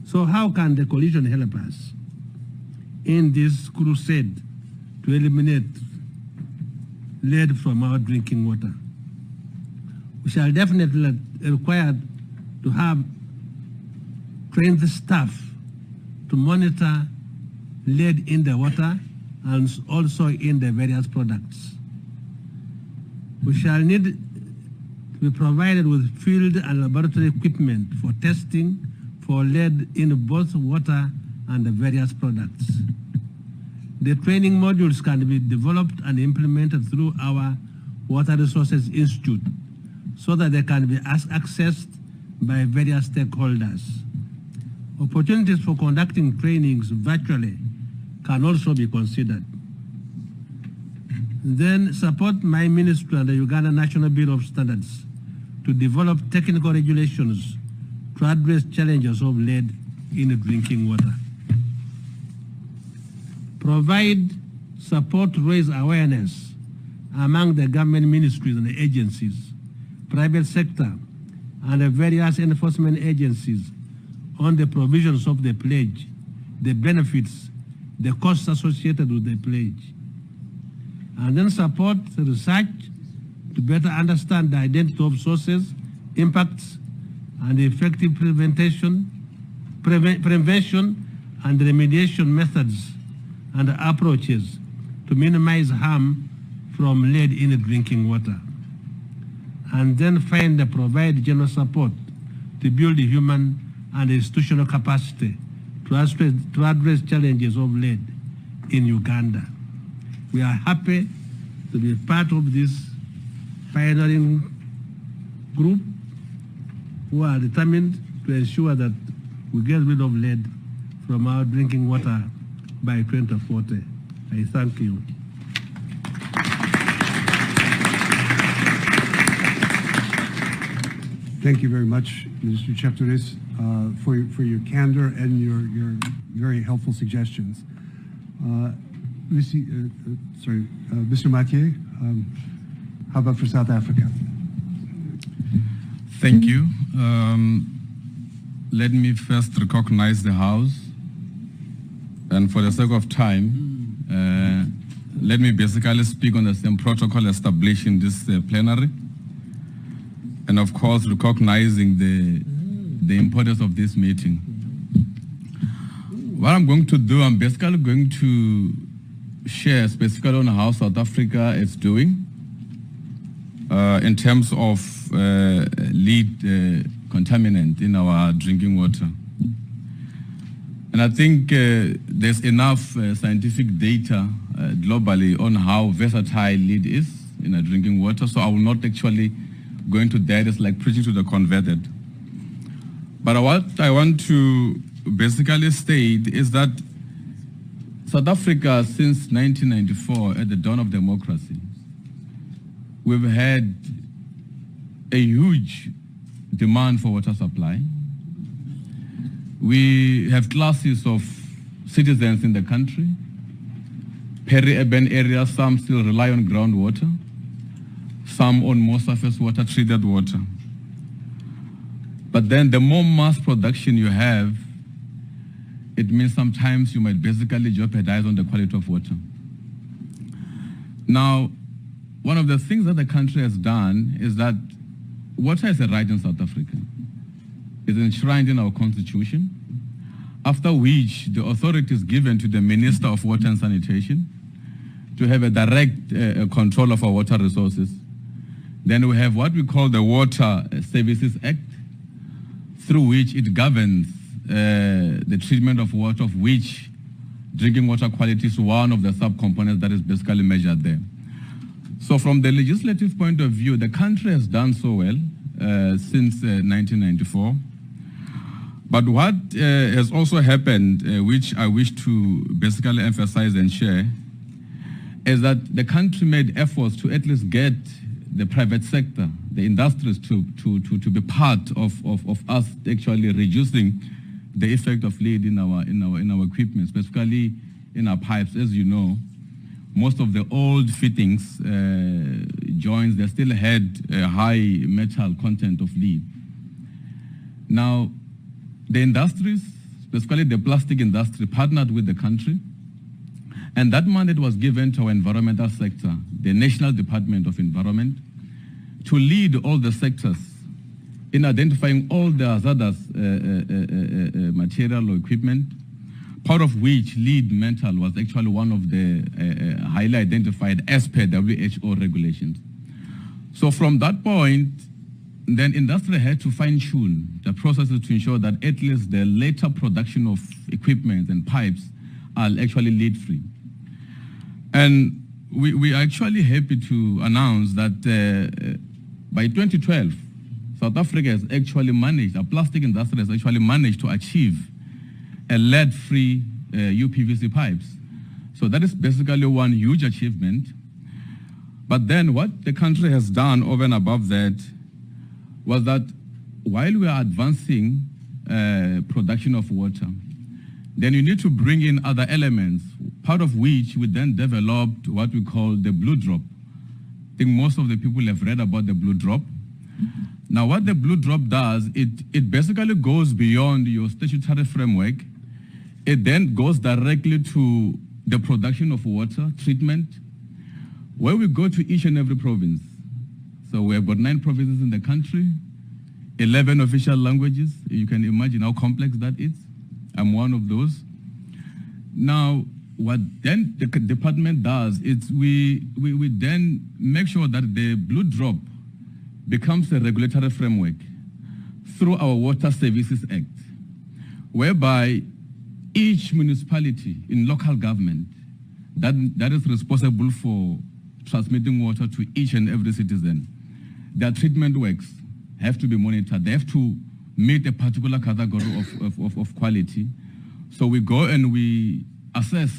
So how can the coalition help us in this crusade to eliminate lead from our drinking water? We shall definitely require to have trained staff to monitor lead in the water and also in the various products. We shall need to be provided with field and laboratory equipment for testing for lead in both water and the various products. The training modules can be developed and implemented through our Water Resources Institute so that they can be accessed by various stakeholders. Opportunities for conducting trainings virtually can also be considered. Then support my ministry and the Uganda National Bureau of Standards to develop technical regulations to address challenges of lead in drinking water. Provide support to raise awareness among the government ministries and the agencies, private sector, and the various enforcement agencies on the provisions of the pledge, the benefits, the costs associated with the pledge. And then support research to better understand the identity of sources, impacts, and effective prevention and remediation methods and approaches to minimize harm from lead in drinking water. And then find and provide general support to build the human and institutional capacity to address challenges of lead in Uganda. We are happy to be part of this pioneering group who are determined to ensure that we get rid of lead from our drinking water by 2040. I thank you. Thank you very much, Mr. Cheptoris, for your candor and your very helpful suggestions. Mr. Mathieu, how about for South Africa? Thank you. Let me first recognize the House, and for the sake of time, let me basically speak on the same protocol established in this plenary, and of course recognizing the importance of this meeting. What I'm going to do, I'm basically going to share specifically on how South Africa is doing in terms of lead contaminant in our drinking water. And I think there's enough scientific data globally on how versatile lead is in our drinking water, so I will not actually go into that. It's like preaching to the converted. But what I want to basically state is that South Africa, since 1994, at the dawn of democracy, we've had a huge demand for water supply. We have classes of citizens in the country, peri-urban areas, some still rely on groundwater, some on more surface water, treated water. But then the more mass production you have, it means sometimes you might basically jeopardize on the quality of water. Now, one of the things that the country has done is that water is a right in South Africa. It's enshrined in our constitution, after which the authority is given to the Minister of Water and Sanitation to have a direct control of our water resources. Then we have what we call the Water Services Act, through which it governs the treatment of water, of which drinking water quality is one of the subcomponents that is basically measured there. So from the legislative point of view, the country has done so well since 1994. But what has also happened, which I wish to basically emphasize and share, is that the country made efforts to at least get the private sector, the industries, to be part of us actually reducing the effect of lead in our equipment, specifically in our pipes. As you know, most of the old fittings, joints, they still had a high metal content of lead. Now, the industries, specifically the plastic industry, partnered with the country, and that mandate was given to our environmental sector, the National Department of Environment, to lead all the sectors in identifying all the hazardous material or equipment, part of which lead metal was actually one of the highly identified as per WHO regulations. So from that point, then industry had to fine-tune the processes to ensure that at least the later production of equipment and pipes are actually lead-free. And we are actually happy to announce that by 2012, South Africa has actually managed, our plastic industry has actually managed to achieve a lead-free UPVC pipes. So that is basically one huge achievement. But then what the country has done over and above that was that while we are advancing production of water, then you need to bring in other elements, part of which we then developed what we call the blue drop. I think most of the people have read about the blue drop. Now what the blue drop does, it basically goes beyond your statutory framework. It then goes directly to the production of water treatment, where we go to each and every province. So we have got 9 provinces in the country, 11 official languages. You can imagine how complex that is. I'm one of those. Now, what then the department does is we then make sure that the blue drop becomes a regulatory framework through our Water Services Act, whereby each municipality in local government that is responsible for transmitting water to each and every citizen, their treatment works have to be monitored. They have to meet a particular category of quality. So we go and we assess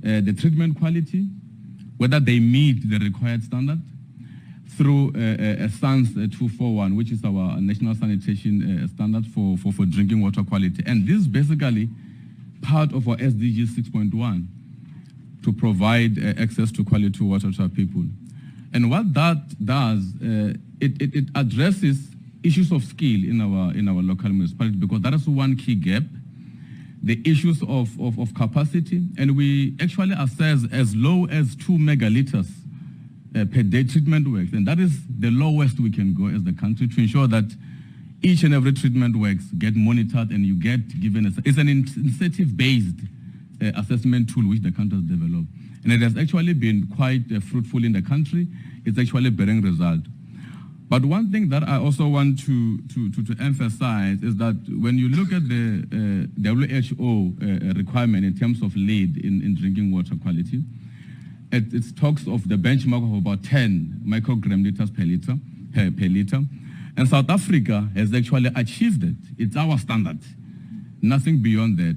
the treatment quality, whether they meet the required standard, through a SANS 241, which is our national sanitation standard for drinking water quality. And this is basically part of our SDG 6.1 to provide access to quality water to our people. And what that does, it addresses issues of skill in our local municipality, because that is one key gap, the issues of capacity. And we actually assess as low as 2 megaliters per day treatment works. And that is the lowest we can go as the country to ensure that each and every treatment works get monitored and you get given it's an incentive-based assessment tool which the country has developed. And it has actually been quite fruitful in the country. It's actually bearing result. But one thing that I also want to emphasize is that when you look at the WHO requirement in terms of lead in drinking water quality, it talks of the benchmark of about 10 microgram liters per liter. And South Africa has actually achieved it. It's our standard, nothing beyond that.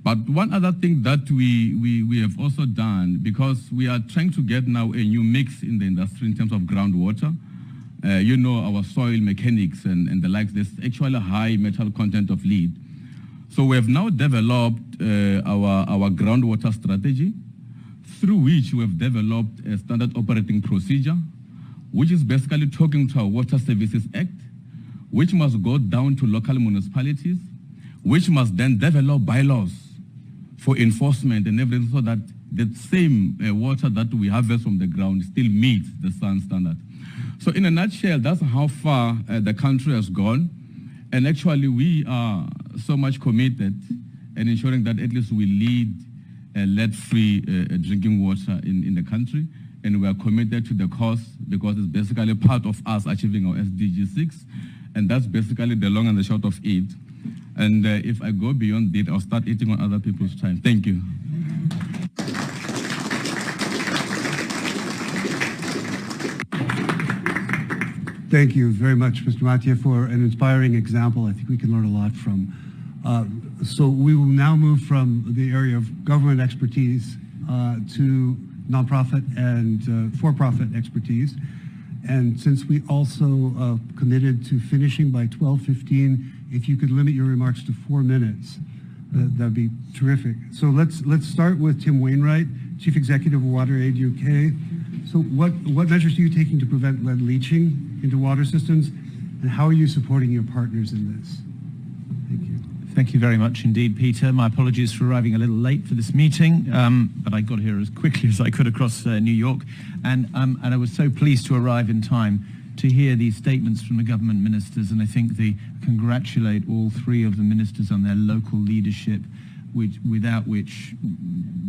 But one other thing that we have also done, because we are trying to get now a new mix in the industry in terms of groundwater. You know, our soil mechanics and the likes, there's actually a high metal content of lead. So we have now developed our groundwater strategy, through which we have developed a standard operating procedure, which is basically talking to our Water Services Act, which must go down to local municipalities, which must then develop bylaws for enforcement and everything, so that the same water that we harvest from the ground still meets the SAN standard. So in a nutshell, that's how far the country has gone. And actually we are so much committed in ensuring that at least we lead lead-free drinking water in the country. And we are committed to the cause because it's basically part of us achieving our SDG 6. And that's basically the long and the short of it. And if I go beyond it, I'll start eating on other people's time. Thank you. Thank you very much, Mr. Mathu, for an inspiring example. I think we can learn a lot from. So we will now move from the area of government expertise to nonprofit and for-profit expertise. And since we also committed to finishing by 12:15, if you could limit your remarks to 4 minutes, that'd be terrific. So let's start with Tim Wainwright, Chief Executive of WaterAid UK. So what measures are you taking to prevent lead leaching into water systems, and how are you supporting your partners in this? Thank you. Thank you very much indeed, Peter. My apologies for arriving a little late for this meeting, but I got here as quickly as I could across New York, and I was so pleased to arrive in time to hear these statements from the government ministers, and I think they congratulate all three of the ministers on their local leadership, without which,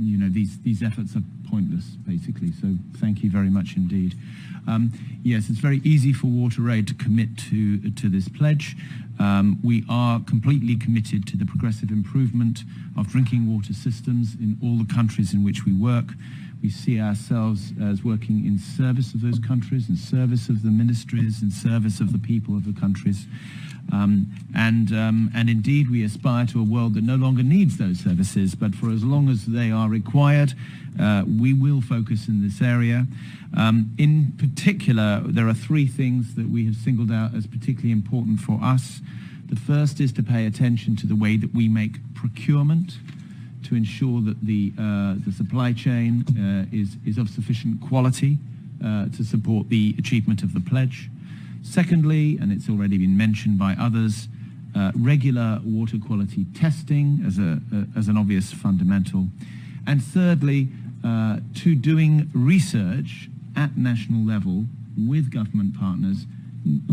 you know, these efforts are pointless, basically. So thank you very much indeed. Yes, it's very easy for WaterAid to commit to this pledge. We are completely committed to the progressive improvement of drinking water systems in all the countries in which we work. We see ourselves as working in service of those countries, in service of the ministries, in service of the people of the countries. And indeed, we aspire to a world that no longer needs those services, but for as long as they are required, we will focus in this area. In particular, there are three things that we have singled out as particularly important for us. The first is to pay attention to the way that we make procurement, to ensure that the supply chain is of sufficient quality to support the achievement of the pledge. Secondly, and it's already been mentioned by others, regular water quality testing as an obvious fundamental. And thirdly, to doing research at national level with government partners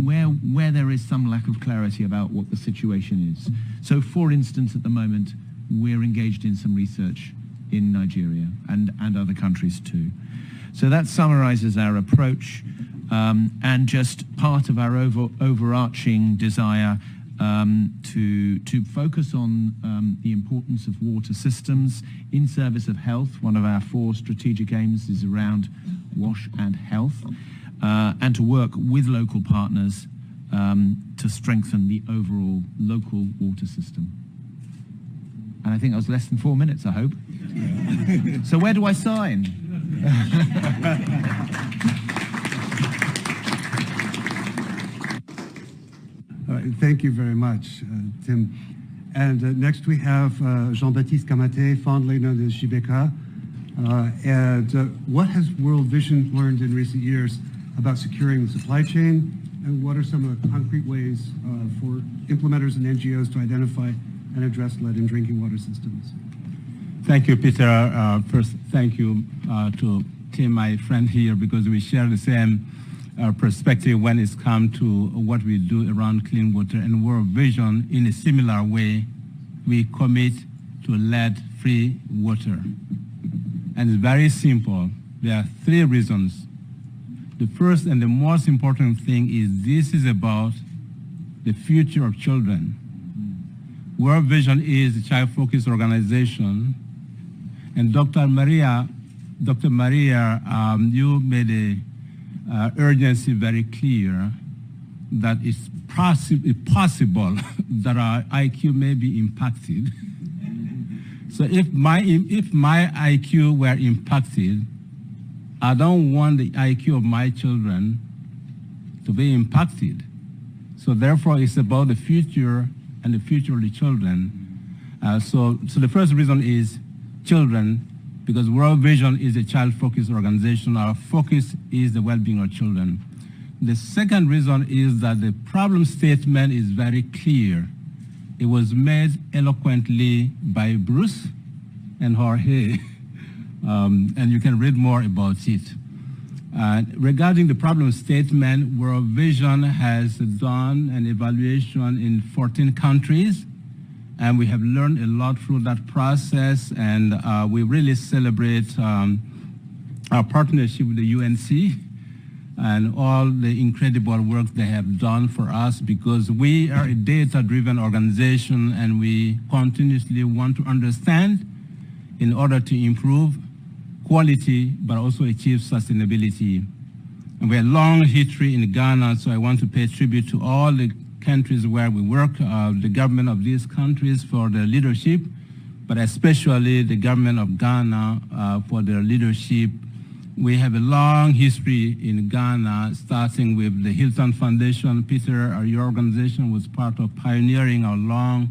where there is some lack of clarity about what the situation is. So for instance, at the moment, we're engaged in some research in Nigeria and other countries too. So that summarizes our approach and just part of our overarching desire to focus on the importance of water systems in service of health. One of our 4 strategic aims is around wash and health, and to work with local partners to strengthen the overall local water system. And I think that was less than 4 minutes, I hope. So where do I sign? All right, thank you very much, Tim. And next we have Jean-Baptiste Kamate, fondly known as Jibeka. What has World Vision learned in recent years about securing the supply chain, and what are some of the concrete ways for implementers and NGOs to identify and address lead in drinking water systems? Thank you, Peter. First, thank you to Tim, my friend here, because we share the same perspective when it's come to what we do around clean water. And World Vision, in a similar way, we commit to lead-free water. And it's very simple. There are 3 reasons. The first and the most important thing is this is about the future of children. World Vision is a child-focused organization, and Dr. Maria, you made a urgency very clear that it's possible that our IQ may be impacted. So if my IQ were impacted, I don't want the IQ of my children to be impacted. So therefore, it's about the future and the future of the children. So the first reason is children, because World Vision is a child-focused organization. Our focus is the well-being of children. The second reason is that the problem statement is very clear. It was made eloquently by Bruce and Jorge, and you can read more about it. Regarding the problem statement, World Vision has done an evaluation in 14 countries, and we have learned a lot through that process, and we really celebrate our partnership with the UNC and all the incredible work they have done for us, because we are a data-driven organization and we continuously want to understand in order to improve quality but also achieve sustainability. And we have a long history in Ghana, so I want to pay tribute to all the countries where we work, the government of these countries for their leadership, but especially the government of Ghana for their leadership. We have a long history in Ghana, starting with the Hilton Foundation. Peter, your organization was part of pioneering our long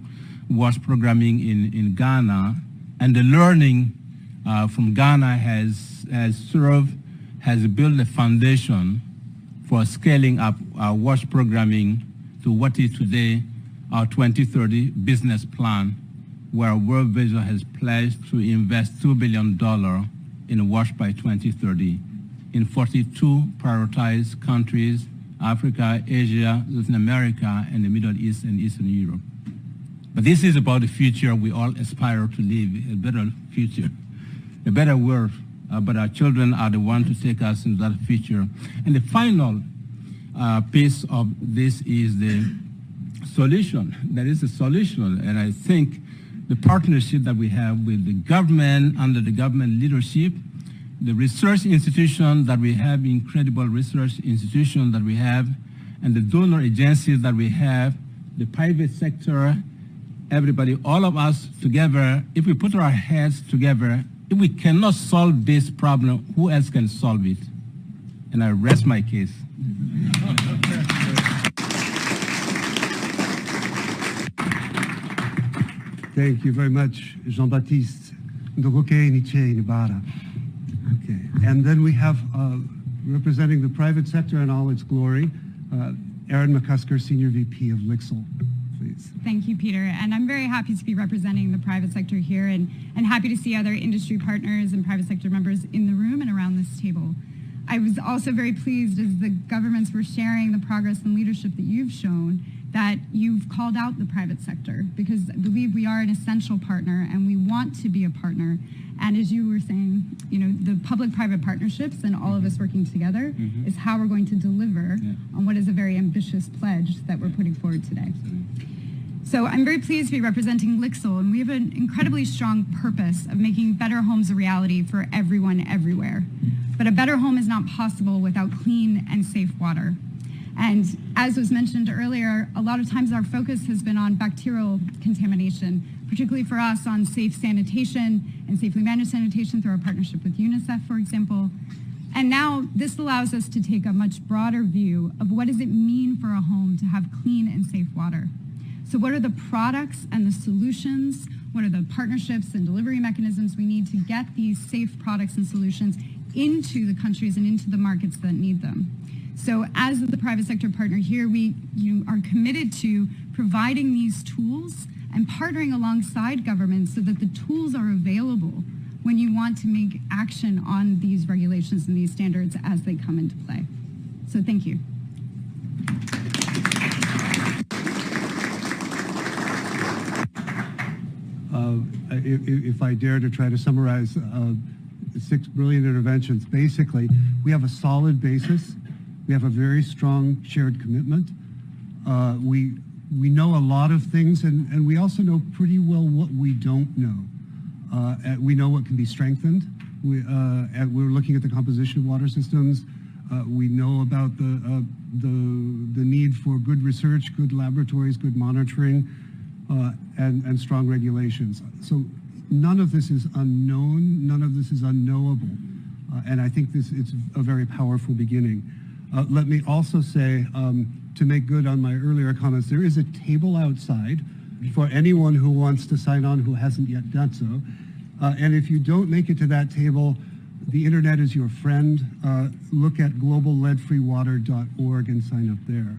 WASH programming in Ghana, and the learning from Ghana has built a foundation for scaling up our WASH programming to what is today our 2030 business plan, where World Vision has pledged to invest $2 billion in WASH by 2030 in 42 prioritized countries: Africa, Asia, Latin America, and the Middle East and Eastern Europe. But this is about the future we all aspire to live, a better future, a better world. But our children are the ones to take us into that future. And the final piece of this is the solution. There is a solution, and I think the partnership that we have with the government, under the government leadership, the research institution that we have, incredible research institution that we have, and the donor agencies that we have, the private sector, everybody, all of us together, if we put our heads together, if we cannot solve this problem, who else can solve it? And I rest my case. Thank you very much, Jean-Baptiste. Okay, and then we have representing the private sector in all its glory, Erin McCusker, Senior VP of Lixil, please. Thank you, Peter. And I'm very happy to be representing the private sector here, and happy to see other industry partners and private sector members in the room and around this table. I was also very pleased as the governments were sharing the progress and leadership that you've shown, that you've called out the private sector, because I believe we are an essential partner and we want to be a partner. And as you were saying, you know, the public-private partnerships and all of us working together is how we're going to deliver on what is a very ambitious pledge that we're putting forward today. So I'm very pleased to be representing Lixil, and we have an incredibly strong purpose of making better homes a reality for everyone everywhere. But a better home is not possible without clean and safe water. And as was mentioned earlier, a lot of times our focus has been on bacterial contamination, particularly for us on safe sanitation and safely managed sanitation through our partnership with UNICEF, for example. And now this allows us to take a much broader view of what does it mean for a home to have clean and safe water. So what are the products and the solutions? What are the partnerships and delivery mechanisms we need to get these safe products and solutions into the countries and into the markets that need them? So as the private sector partner here, we are committed to providing these tools and partnering alongside governments so that the tools are available when you want to make action on these regulations and these standards as they come into play. So thank you. If I dare to try to summarize 6 brilliant interventions, basically, we have a solid basis. We have a very strong shared commitment. We know a lot of things, and we also know pretty well what we don't know. We know what can be strengthened. We're looking at the composition of water systems. We know about the need for good research, good laboratories, good monitoring, and strong regulations. So none of this is unknown. None of this is unknowable. And I think it's a very powerful beginning. Let me also say, to make good on my earlier comments, there is a table outside for anyone who wants to sign on who hasn't yet done so. And if you don't make it to that table, the internet is your friend. Look at globalleadfreewater.org and sign up there.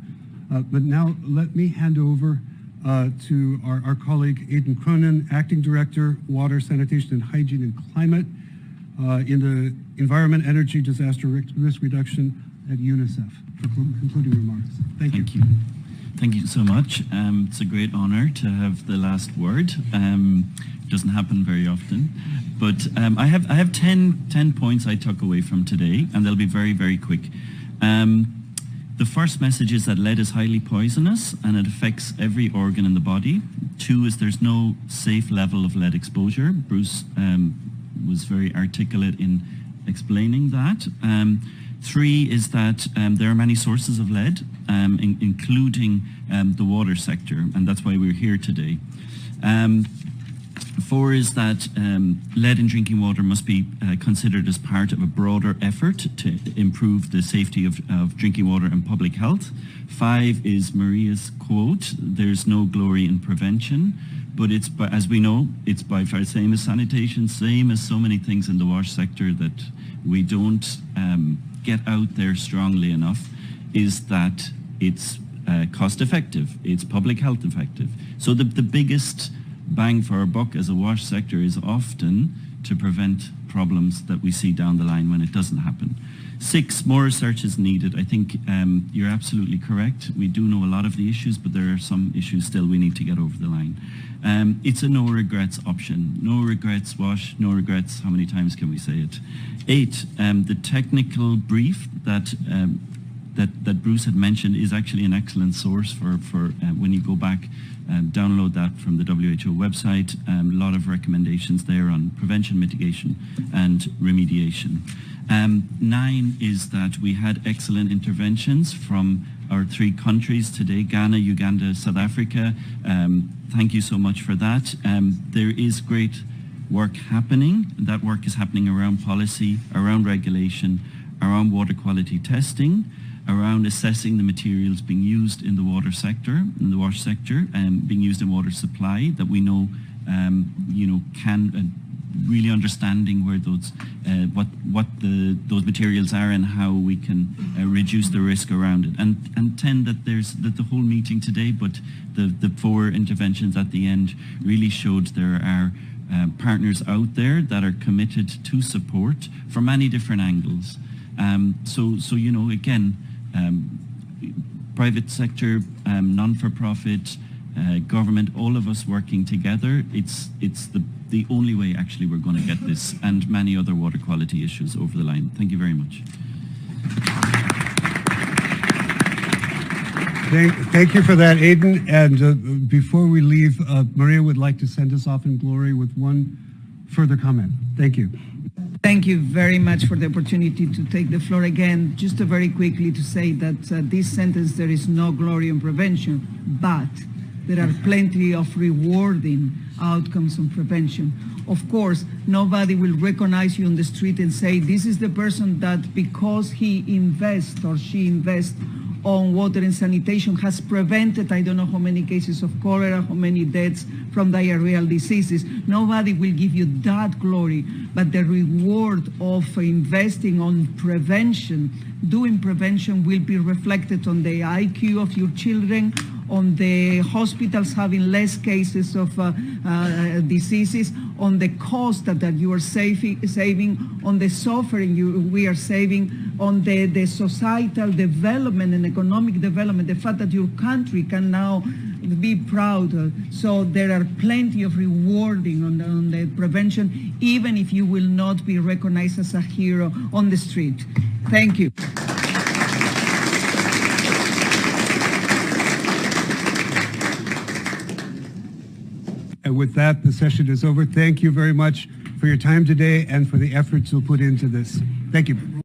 But now let me hand over to our colleague Aidan Cronin, Acting Director, Water, Sanitation and Hygiene and Climate in the Environment, Energy, Disaster Risk Reduction at UNICEF for concluding remarks. Thank you. Thank you so much. It's a great honor to have the last word. Doesn't happen very often. But I have 10 points I took away from today, and they'll be very, very quick. The first message is that lead is highly poisonous and it affects every organ in the body. 2 is there's no safe level of lead exposure. Bruce was very articulate in explaining that. 3 is that there are many sources of lead, including the water sector, and that's why we're here today. 4 is that lead in drinking water must be considered as part of a broader effort to improve the safety of drinking water and public health. 5 is Maria's quote, "There's no glory in prevention," but it's, as we know, it's by far same as sanitation, same as so many things in the wash sector that we don't get out there strongly enough, is that it's cost effective, it's public health effective. So the biggest bang for our buck as a wash sector is often to prevent problems that we see down the line when it doesn't happen. 6, more research is needed. I think you're absolutely correct. We do know a lot of the issues, but there are some issues still we need to get over the line. It's a no regrets option. No regrets wash, no regrets, how many times can we say it? 8, the technical brief that Bruce had mentioned is actually an excellent source for when you go back and download that from the WHO website. A lot of recommendations there on prevention, mitigation, and remediation. 9 is that we had excellent interventions from our 3 countries today, Ghana, Uganda, South Africa. Thank you so much for that. There is great work happening. That work is happening around policy, around regulation, around water quality testing, around assessing the materials being used in the water sector, in the wash sector, and being used in water supply that we know, can really understanding where those, those materials are and how we can reduce the risk around it. And 10, that the whole meeting today, but the 4 interventions at the end really showed there are partners out there that are committed to support from many different angles. So again, private sector, non-for-profit, government, all of us working together, it's the only way actually we're going to get this and many other water quality issues over the line. Thank you very much. Thank you for that, Aidan. And before we leave, Maria would like to send us off in glory with one further comment. Thank you. Thank you very much for the opportunity to take the floor again. Just very quickly to say that this sentence, there is no glory in prevention, but there are plenty of rewarding outcomes on prevention. Of course, nobody will recognize you on the street and say, this is the person that because he invests or she invests on water and sanitation has prevented, I don't know how many cases of cholera, how many deaths from diarrheal diseases. Nobody will give you that glory, but the reward of investing on prevention, doing prevention, will be reflected on the IQ of your children, on the hospitals having less cases of diseases, on the cost that you are saving, on the suffering we are saving, on the societal development and economic development, the fact that your country can now be proud. So there are plenty of rewarding on the prevention, even if you will not be recognized as a hero on the street. Thank you. And with that, the session is over. Thank you very much for your time today and for the efforts you'll put into this. Thank you.